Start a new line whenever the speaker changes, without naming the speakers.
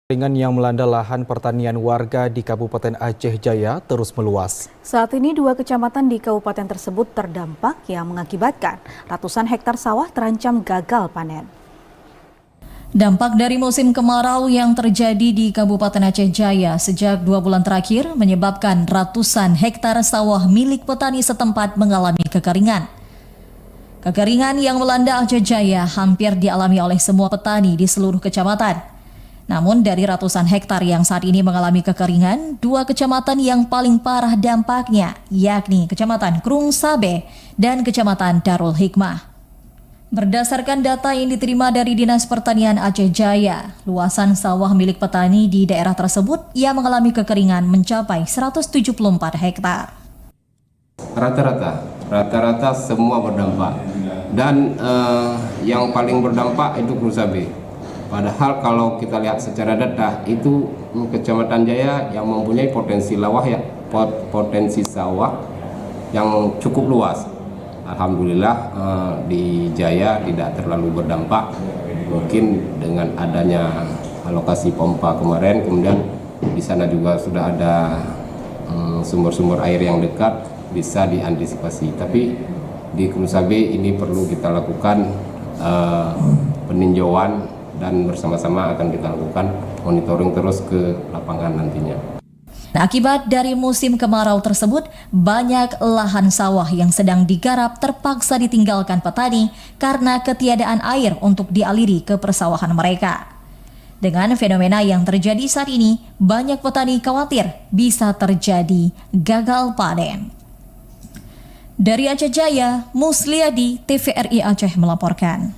Kekeringan yang melanda lahan pertanian warga di Kabupaten Aceh Jaya terus meluas.
Saat ini 2 kecamatan di kabupaten tersebut terdampak yang mengakibatkan ratusan hektar sawah terancam gagal panen.
Dampak dari musim kemarau yang terjadi di Kabupaten Aceh Jaya sejak 2 bulan terakhir menyebabkan ratusan hektar sawah milik petani setempat mengalami kekeringan. Kekeringan yang melanda Aceh Jaya hampir dialami oleh semua petani di seluruh kecamatan. Namun dari ratusan hektar yang saat ini mengalami kekeringan, 2 kecamatan yang paling parah dampaknya, yakni Kecamatan Krung Sabe dan Kecamatan Darul Hikmah. Berdasarkan data yang diterima dari Dinas Pertanian Aceh Jaya, luasan sawah milik petani di daerah tersebut yang mengalami kekeringan mencapai 174 hektar.
Rata-rata semua berdampak. Dan yang paling berdampak itu Krung Sabe. Padahal kalau kita lihat secara data itu Kecamatan Jaya yang mempunyai potensi sawah yang cukup luas. Alhamdulillah di Jaya tidak terlalu berdampak. Mungkin dengan adanya alokasi pompa kemarin, kemudian di sana juga sudah ada sumber-sumber air yang dekat, bisa diantisipasi. Tapi di Krung Sabe ini perlu kita lakukan peninjauan dan bersama-sama akan kita lakukan monitoring terus ke lapangan nantinya.
Akibat dari musim kemarau tersebut, banyak lahan sawah yang sedang digarap terpaksa ditinggalkan petani karena ketiadaan air untuk dialiri ke persawahan mereka. Dengan fenomena yang terjadi saat ini, banyak petani khawatir bisa terjadi gagal panen. Dari Aceh Jaya, Musliadi, TVRI Aceh melaporkan.